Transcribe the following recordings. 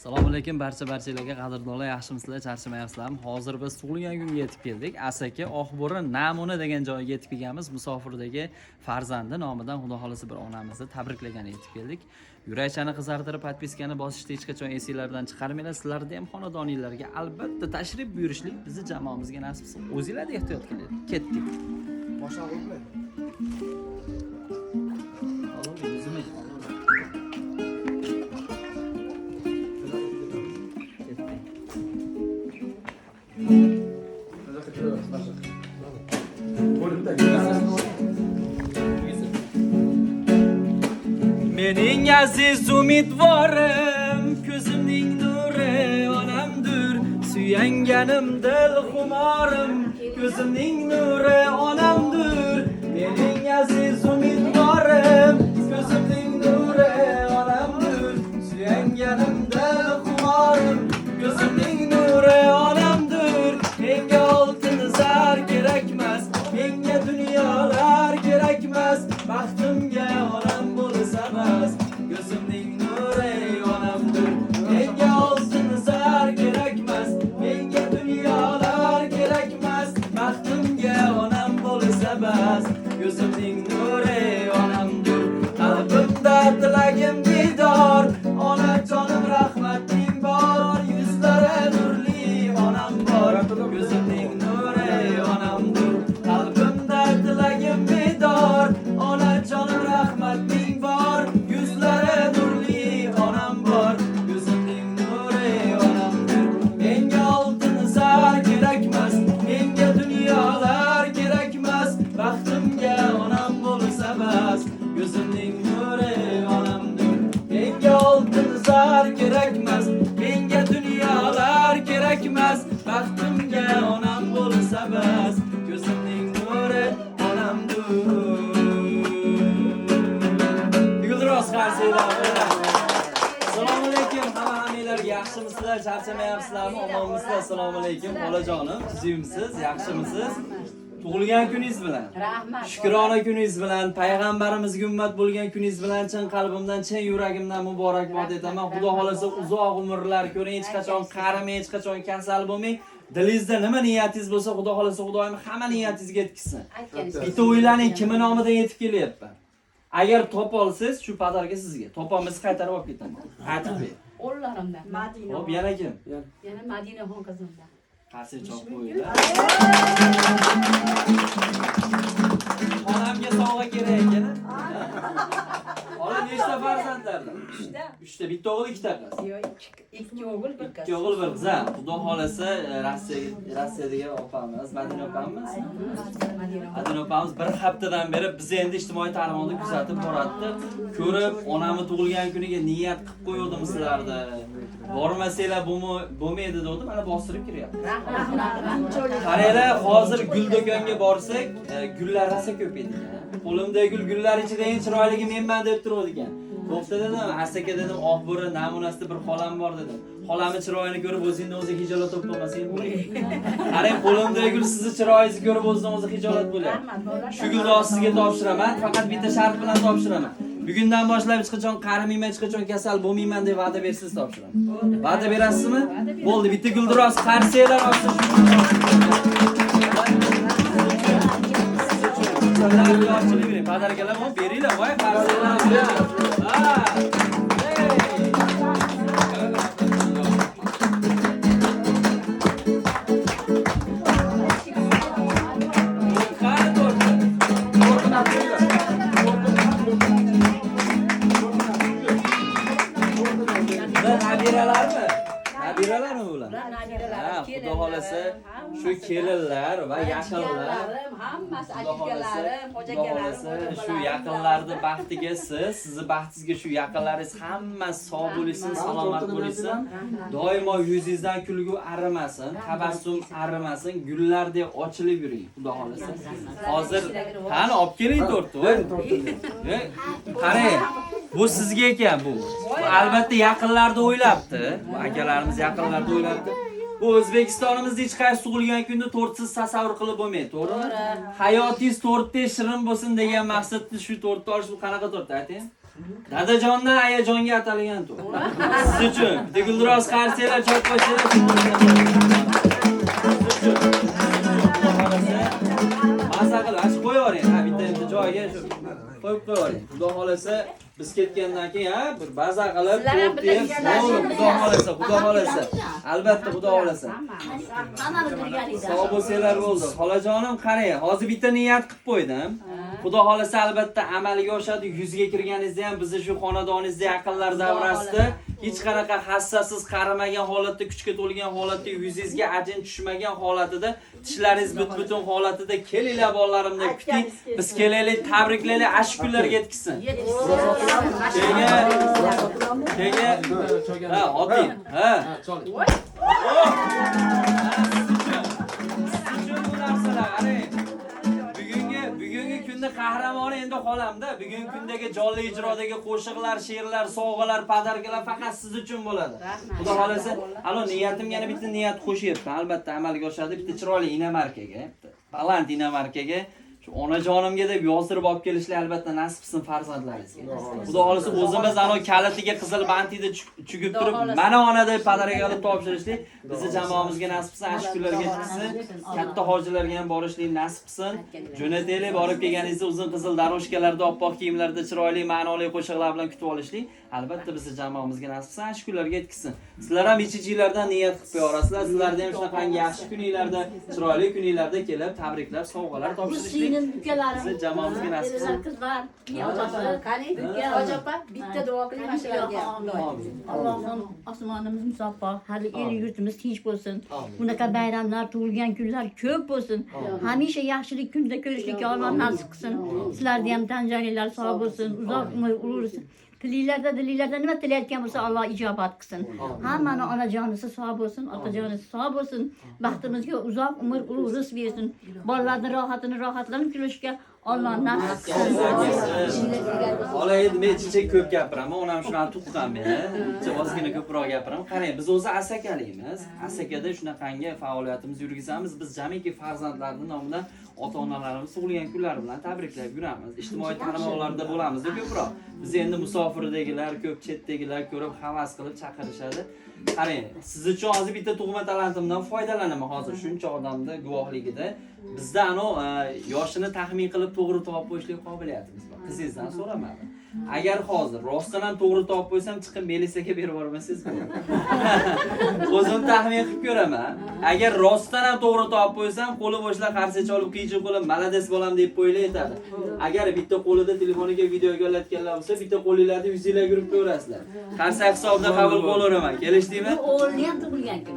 Assalomu alaykum barchalarga qadrdonlar, yaxshimisizlar, charchamayapsizlarmi? Hozir biz tug'ilgan kunga yetib keldik. Asaka Oqbo'ri Namuna degan joyga yetib kelganmiz. Musofirdagi farzandi nomidan Xudo xolasa bir onamizni tabriklagani yetib keldik. Yurakchani qizartirib, podpiskani bosishni hech qachon esinglardan chiqarmanglar. Sizlarni ham xonadoninglarga albatta tashrif buyurishlik bizni jamoamizga nasib qilsin. O'zingizlar ehtiyot qiling. Ketdik. Boshqa bo'lmaydi. Mening aziz umidvorim, ko'zimning nuri onamdir. Suyanganim dil xumorim, ko'zimning nuri onamdir. Mening aziz umidvorim, ko'zimning nuri onamdir. Suyanganim dil xumorim, ko'zimning nuri onamdir. Menga oltin zar kerakmas, menga dunyolar kerakmas, baxtimga onam bo'lsa bas. Ko'zimning nuri onamdir. Menga oltin zar kerakmas, menga dunyolar kerakmas, baxtimga onam bo'lsa bas. Ko'zimning nuri onamdir. Qalbimda tilagim bidor, onajonim rahmating bor, yuzlari nurli onam bor. Ko'zimning nuri onamdir. Qalbimda tilagim bidor, onajonim rahmating bor, yuzlari nurli onam bor. Ko'zimning nuri onamdir. Menga oltin zar kerakmas, menga dunyolar kerakmas, baxtimga onam bo'lsa bas. Ko'zimning nuri onamdir. Menga oltin zar kerakmas, menga dunyolar kerakmas, baxtimga onam bo'lsa bas. Ko'zimning nuri onamdir. Yugurdiroz qarsiylar. Assalomu alaykum hammalarga, yaxshimisizlar, charchamayapsizlarmi? Omonmisizlar? Assalomu alaykum bolajonim, tuzimsiz, yaxshimisiz? Tug'ilgan kuningiz bilan, Rahmat. shukrona kuningiz bilan, payg'ambarimizga ummat bo'lgan kuningiz bilan chin qalbimdan, chin yuragimdan muborakbod etaman. Xudo xolasa uzoq umrlar ko'ring, hech qachon qarimay, hech qachon kasal bo'lmang. Dilingizda nima niyatingiz bo'lsa, Xudo xolasa Xudoyim hamma niyatingizga yetkazsin. Bitta o'ylaning, kimning nomidan yetib kelyapman. Agar top olsangiz, shu padarga sizga. Topamizni qaytarib olib ketaman. Aytib ber. O'llarimdan. Madina. Xo'p, yana kim? Yana Madinaxon qizimdan. Qarshi choq qo'yinglar. Onamga sovg'a kerak ekan. Ola nechta farzandlardan? 3ta. Bitta o'g'il, ikkita qiz. Yo'q, ikki o'g'il, bir qiz. Ikki o'g'il, bir qiz. Xudo xolasa Rossiyadagi opamiz, Madina opamiz. Madina opamiz bir haftadan beri biz endi ijtimoiy tarmoqda kuzatib boradi. Ko'rib, onamni tug'ilgan kuniga niyat qilib qo'ydim sizlarni. Bormasanglar bo'lmaydi dedim, mana bostirib kiryapti. Qaranglar, hozir gul do'konga borsak, gullar rosa ko'p edi ekan. Qo'limdagi gullar ichida eng chiroyligi menman deb turadi ekan. To'xta dedim, Asaka dedim, Oqbo'ri namunasida bir xolam bor dedim. Xolamni chiroyini ko'rib o'zingni o'zi hijolat bo'lib qolmasang bo'laydi. Qarang, qo'limdagi gul sizni chiroyingizni ko'rib o'zingni o'zi hijolat bo'lyapti. Shu gulni sizga topshiraman, faqat bitta shart bilan topshiraman. Bugundan boshlab hech qachon qarimayman, hech qachon kasal bo'lmayman deb va'da bersiz topshiraman. Va'da berasizmi? Bo'ldi, bitta guldiroz qarsiylar olsa shu. Padarkalar ham beringlar, voy qarsiylar. Ha. Nabiralarmi ular? Nabiralar, Xudo xolasa shu kelinlar va yaqinlar, hammasi akalarim, xo'jakalarim, shu yaqinlarni baxtiga sizni baxtingizga shu yaqinlaringiz hammasi sog' bo'lsin, salomat bo'lsin. Doimo yuzingizdan kulgu arimasin, tabassum arimasin, gullardek ochilib yuring, Xudo xolasa. Hozir qani olib keling to'rtni. Qarang, bu sizga ekan bu. Albatta yaqinlarni o'ylabdi. Bu akalarimiz yaqinlarni o'ylabdi. Bu O'zbekistonimizda hech qaysi tug'ilgan kunni tortsiz tasavvur qilib bo'lmaydi, to'g'rimi? Hayotingiz tortda shirin bo'lsin degan maqsadda shu tortni olish bu qanaqa tort, ayting? Dadajondan ayajonga atalgan to'y. Siz uchun bitta guldiroz qarsanglar, choy qo'shinglar. Maza qilib ochib qo'yavering. Ha, bitta joyiga shu qo'yib qo'yavering. Xudo xolasa biz ketgandan keyin ha bir baza qilib xudo xolasa. Albatta xudo xolasa. Hammamiz birgalikda. Sog' bo'lsanglar bo'ldi. Xolajonim qarang, hozir bitta niyat qilib qo'ydim. Xudo xolasa albatta amalga oshadi. 100 ga kirganingizda ham bizni shu xonadoningizda yaqinlar davrasida hech qanaqa hassasiz qarimagan holatda, kuchga to'lgan holatda, yuzingizga ajin tushmagan holatida, tishlaringiz butun holatida kelinglar bolalarimdek kuting. Biz kelaylik, tabriklaylik, ashk kunlarga yetkizsin. Keyin ha, oddiy. Ha. Bugungi kunda qahramoni endi xolamda. Bugungi kundagi jonli ijrodagi qo'shiqlar, she'rlar, sovg'alar, podarkalar faqat siz uchun bo'ladi. Xudo xolasa, niyatim yana bitta niyat qo'shyapman. Albatta amalga oshadi. Bitta chiroyli inamarkaga, baland inamarkaga shu onajonimga deb yozdirib olib kelishlar albatta nasib qilsin farzandlaringizga. Xudo xolasa o'zimiz kalitiga qizil bandida chugib turib, mana ona deb podarka olib topshirishlik bizni jamoamizga nasib qilsin, ashk kunlarga yetkazsin. Katta hojilarga ham borishlik nasib qilsin. Jo'nataylik, borib kelganingizda uzun qizil daroshkalarda, oppoq kiyimlarda chiroyli ma'noli qo'shiqlar bilan kutib olishlik albatta bizni jamoamizga nasib qilsin, ashk kunlarga yetkazsin. Sizlar ham ichingizlardan niyat qilib qo'yarasizlar. Sizlarda ham shunaqangi yaxshi kuninglarda, chiroyli kuninglarda kelib tabriklar, sovg'alar topshirishlik siz jamoamizga nasib qilsin. Qizlar, Qani, hojopa bitta duo qiling mashalarga. Allohim osmonimiz musaffo, hali el yurtimiz tinch bo'lsin. Bunaqa bayramlar, tug'ilgan kunlar ko'p bo'lsin. Hamisha yaxshilik kunda ko'rishlikka Alloh nasib qilsin. Sizlarga ham tan joninglar sog' bo'lsin, uzoq umr ulursin. Dilinglarda nima tilayotgan bo'lsa Alloh ijobat qilsin. Hammani onajonisi sog' bo'lsin, otajonisi sog' bo'lsin. Baxtimizga uzoq umr ulug' rizq bersin. Bolalarning rohatlanib kulishga Alloh nasib qilsin. Bola endi men ichak ko'p gapiraman, onam shuni tuqqan meni. Ozgina ko'proq gapiraman. Qarang, biz o'zi asakalikmiz. Asakada shunaqangi faoliyatimizni yurgizamiz. Biz jamiki farzandlarning nomidan ota-onalarimiz tug'ilgan kunlari bilan tabriklab yuramiz. Ijtimoiy tarmoqlarda bo'lamiz ko'proq. Biz endi musofirdagilar, ko'p chetdagilar ko'rib havas qilib chaqirishadi. Qarang, siz uchun hozir bitta tug'ma talantimdan foydalanaman hozir shuncha odamda guvohligida. Bizda yoshini taxmin qilib to'g'ri topib qo'yishlik qobiliyatimiz bor. Qizingizdan so'ramadim. Agar hozir rostdan ham to'g'ri topib qo'ysam, chiqib Melisaga berib yubormasangiz bo'ladi. O'zim taxmin qilib ko'raman. Agar rostdan ham to'g'ri topib qo'ysam, qo'li bo'shlar qarshi olib qiyichib qo'yib, "Malades bo'lam" deb qo'ylar aytadi. Agar bitta qo'lida telefoniga videoga olayotganlar bo'lsa, bitta qo'lingizda yuzinglar yurib ko'rasizlar. Qarsak hisobida qabul qilaveraman. Kelishdingmi? O'g'li ham tug'ilgan kun.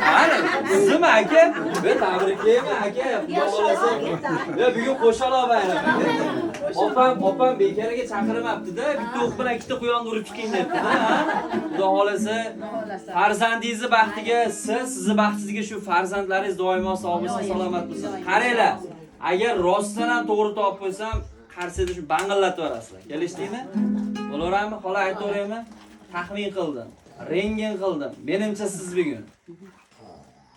Qani, sizmi aka? Men tabriklayman aka. Xudo xolasa. Bugun qo'shala bayram. Opam bekariga chaqirmabdi-da, bitta o'q bilan ikkita quyonni urib chiqing debdi-da. Xudo xolasa farzandingizni baxtiga sizni baxtingizga shu farzandlaringiz doimo sog' bo'lsin, salomat bo'lsin. Qaranglar, agar rostdan ham to'g'ri topib qo'ysam, qarsida shu bangillatib yuborasizlar. Kelishdingmi? Bo'laverami? Xola aytaveraymi? Taxmin qildim. Rentgen qildim. Menimcha siz bugun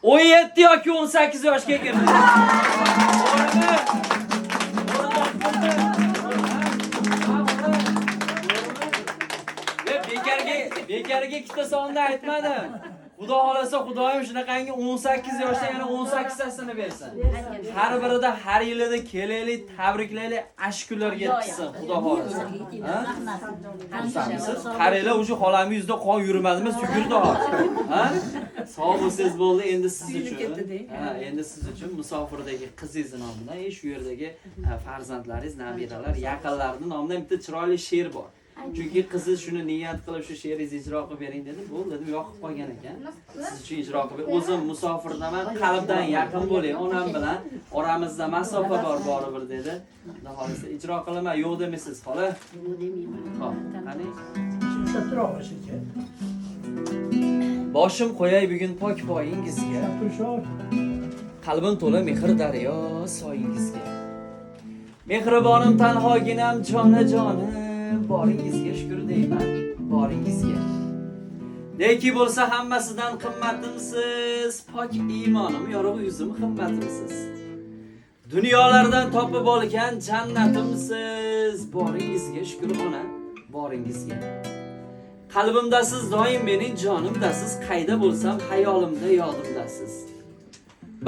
17 yoki 18 yoshga kirdingiz. Bekarga ikkita sonni aytmadim. Xudo xolasa Xudoyim shunaqangi 18 yoshda yana 18 tasini bersin. Har birida har yilida kelaylik, tabriklaylik, ashk kunlarga yetkazsin Xudo xolasa. Qaranglar, o'sha xolamning yuzida qon yurmadimi, sugurdi hozir. Ha? Sog' bo'lsangiz bo'ldi, endi siz uchun. Ha, endi siz uchun musofirdagi qizingiz nomidan, shu yerdagi farzandlaringiz, nabiralar, yaqinlarning nomidan bitta chiroyli she'r bor. Chunki qiziz shuni niyat qilib shu she'ringizni ijro qilib bering dedi. Bo'ldi, dedim, yoqib qolgan ekan. Siz uchun ijro qilib, o'zim musofirdaman, qalbdan yaqin bo'ling, onam bilan oramizda masofa bor baribir dedi. Xudo xolasa ijro qilaman, yo'q demisiz, xola. Yo'q demayman. Xo'p, qani? Boshim qo'yay bugun pok poyingizga. Qalbim to'la mehr daryo soyingizga. Mehribonim tanhoginam jonajonim. Boringizga shukr deyman, boringizga. Neki bo'lsa hammasidan qimmatimsiz, pok iymonim, yorug' yuzim qimmatimsiz. Dunyolardan topib olgan jannatimsiz, boringizga shukr ona, boringizga. Qalbimdasiz doim mening jonimdasiz, qayda bo'lsam xayolimda yodimdasiz.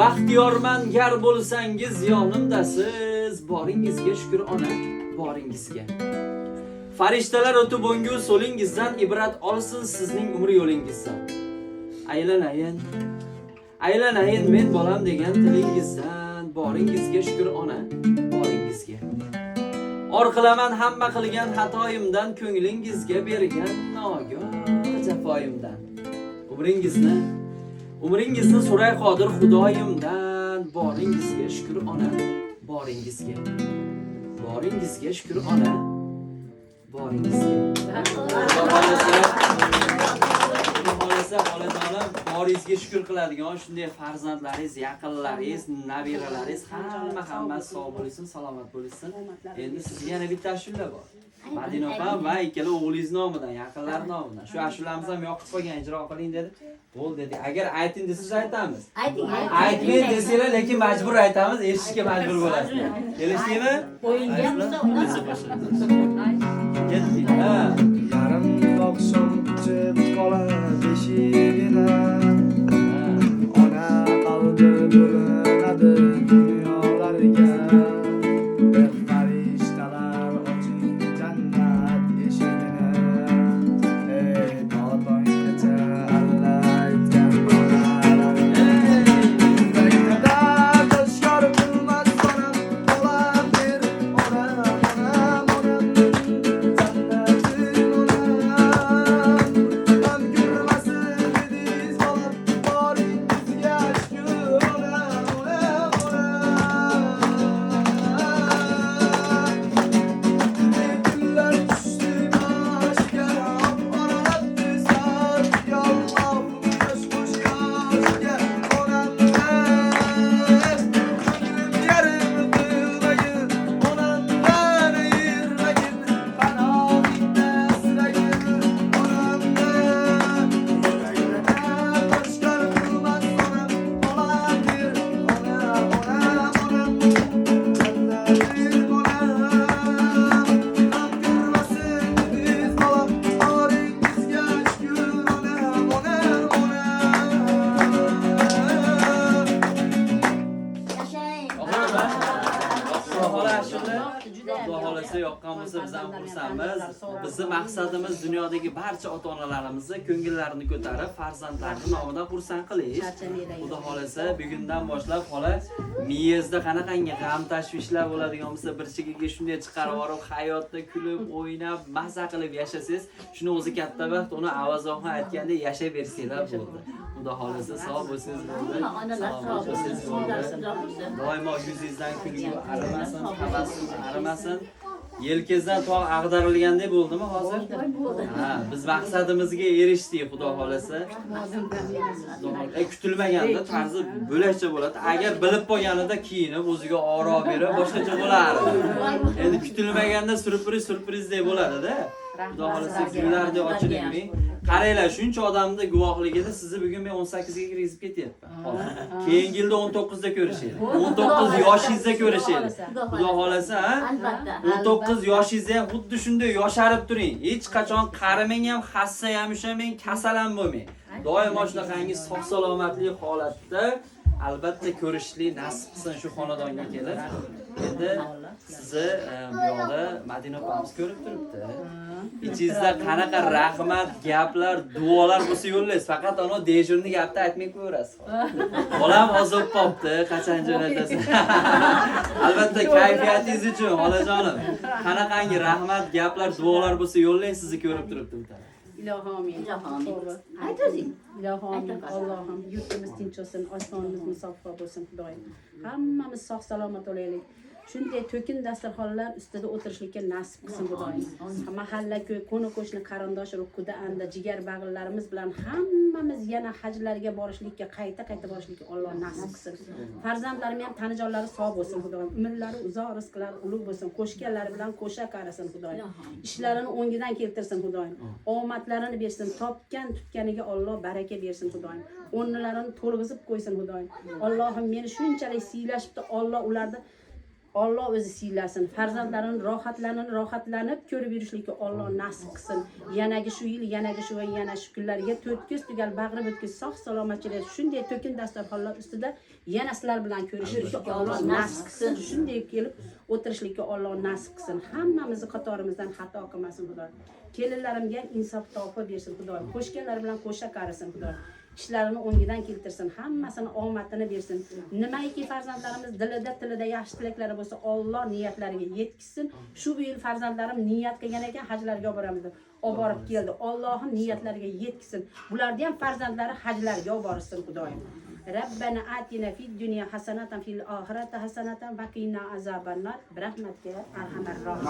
Baxtiyorman gar bo'lsangiz yonimdasiz, boringizga shukr ona, boringizga. Farishtalar o'tib o'ngu so'lingizdan ibrat olsin sizning umr yo'lingizdan. Aylanayin, aylanayin men bolam degan tilingizdan, boringizga shukr ona, boringizga. Orqilaman hamma qilgan xatoyimdan, ko'nglingizga bergan nogoh jafoyimdan. Umringizni so'ray qodir Xudoyimdan, boringizga shukr ona, boringizga. Boringizga shukr ona, boringizga. Xohlasa, xolajonim, boringizga shukr qiladigan shunday farzandlaringiz, yaqinlaringiz, nabiralaringiz hammasi sog' bo'lsin, salomat bo'lsin. Endi sizga yana bitta ashula bor. Madina opam va ikkala o'g'lingiz nomidan, yaqinlar nomidan. Shu ashulamiz ham yoqib qo'ygan, ijro qiling dedi. Bo'ldi dedi. Agar ayting desangiz aytamiz. Aytmay desanglar, lekin majbur aytamiz, eshitishga majbur bo'lasizlar. Kelishdingmi? Ketdi. Ha. Yarim oqshom kutib qoladi eshigini. Ona qalbi bo'linadi dunyolarga. Bir farishtalar oching jannat eshigini. Ey totonggacha alla aytgan onalarga. Baynada tashkor qilmas onam, olam bir onam, onam, onam. yoqqan bo'lsa biz ham xursandmiz. Bizning maqsadimiz dunyodagi barcha ota-onalarimizni ko'ngillarini ko'tarib, farzandlarining nomidan xursand qilish. Xudo xolasa, bugundan boshlab xola miyangizda qanaqangi g'am tashvishlar bo'ladigan bo'lsa, bir chekkaga shunday chiqarib yuborib, hayotda kulib, o'ynab, maza qilib yashasangiz, shuni o'zi katta baxt, uni Avazoxon aytgandek yashab bersanglar bo'ldi. Xudo xolasa sog' bo'lsangiz bo'ldi. Salomat bo'lsangiz bo'ldi. Doimo yuzingizdan kulgu arimasin, tabassum arimasin. Yelkangizdan tog' ag'darilgandek bo'ldimi hozir? Ha, biz maqsadimizga erishdik, Xudo xolasa. Kutilmaganda tarzi bo'lakcha bo'ladi. Agar bilib qo'yganida kiyinib, o'ziga oro berib, boshqacha bo'lardi. Endi kutilmaganda surprizdek bo'ladi-da. Xudo xolasa kunlarda ochiling. Qaranglar, shuncha odamning guvohligida sizni bugun men 18 ga kirgizib ketyapman. Keyingi yilda 19 da ko'rishaylik. 19 yoshingizda ko'rishaylik. Xudo xolasa, ha? Albatta. 19 yoshingizda ham xuddi shunday yosharib turing. Hech qachon qarimang ham, xassa ham ushamang, kasal ham bo'lmang. Doimo shunaqangi sog' salomatli holatda albatta ko'rishlik nasib qilsin shu xonadonga kelib. Endi sizni bu yoqda Madina opamiz ko'rib turibdi. İçinizde qanaqa rahmat, gaplar, duolar bo'lsa yo'llaysiz. Faqat ana dejurni gapni aytmay qo'yasiz. Bolam ozib qopti, qachon jo'natasan. Albatta kayfiyatingiz uchun, xolajonim. Qanaqangi rahmat, gaplar, duolar bo'lsa yo'llaysiz, sizni ko'rib turibdi bu taraf. İlohim amin. Aytasiz. İlohim amin. Allah'ım yurtimiz tinch olsun, osmonimiz musaffo bo'lsin Xudoyim. Hammamiz sog' salomat bo'laylik. Shunday to'kin dasturxonlar ustida o'tirishlikka nasib qilsin Xudoyim. Mahalla ko'y, qo'ni-qo'shni, qarindosh, rukuda anda jigar bag'illarimiz bilan hammamiz yana hajlarga borishlikka, qayta borishlikka Alloh nasib qilsin. Farzandlarim ham tanijonlari sog' bo'lsin Xudoyim. Umrlari uzoq, rizqlari ulug' bo'lsin. Qo'shganlari bilan qo'sha qarasin Xudoyim. Ishlarini o'ngidan keltirsin Xudoyim. Omadlarini bersin. Topgan tutganiga Alloh baraka bersin Xudoyim. O'rnlarini to'lg'izib qo'ysin Xudoyim. Allohim meni shunchalik siylashibdi, Alloh ularni Alloh o'zi siylasin. Farzandlarini rohatlanib ko'rib yurishlikka Alloh nasib qilsin. Yanagi shu yil, yanagi shu va yana shu kunlarga 4 ko'z tugal bag'ri o'tkaz sog' salomatchilik shunday to'kin dasturxonlar ustida yana sizlar bilan ko'rishishga Alloh nasib qilsin. Shunday kelib o'tirishlikka Alloh nasib qilsin. Hammamizni qatorimizdan xato qilmasin Xudo. Kelinlarimga ham insof topib bersin Xudo. Qo'shganlar bilan qo'sha qarisin Xudo. ishlarini o'ngidan keltirsin, hammasini omadini bersin. Nimaiki farzandlarimiz tilida yaxshi tilaklari bo'lsa, Alloh niyatlariga yetkazsin. Shu yil farzandlarim niyat qilgan ekan, hajlarga olib boramiz deb olib borib keldi. Allohim niyatlariga yetkazsin. Bularni ham farzandlari hajlarga olib borsin Xudoyim. Rabbana atina fid dunya hasanatan fil oxirati hasanatan va qina azabannar. Rahmatga arhamar rohim.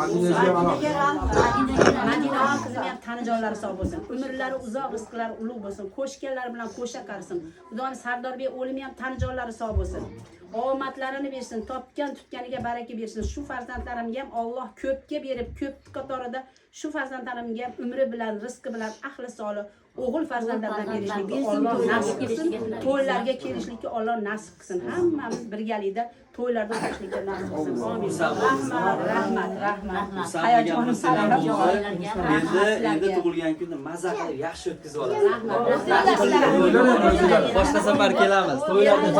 Madina qizim ham tanijonlari sog' bo'lsin. Umrlari uzoq, rizqlari ulug' bo'lsin. Qo'shganlar bilan qo'sha qarsin. Xudoyim Sardorbek o'limi ham tanijonlari sog' bo'lsin. Omadlarini bersin, topgan tutganiga baraka bersin. Shu farzandlarimga ham Alloh ko'pga berib, ko'p qatorida shu farzandlarimga ham umri bilan, rizqi bilan ahli solih o'g'il farzandlardan berishlikka Alloh nasib qilsin. To'ylarga kelishlikka Alloh nasib qilsin. Hammamiz birgalikda to'ylarda o'tishlikka nasib qilsin. Amin. Rahmat. Hayajonim salam. Endi tug'ilgan kunni maza qilib yaxshi o'tkazib olasiz. Boshqa safar kelamiz. To'ylarda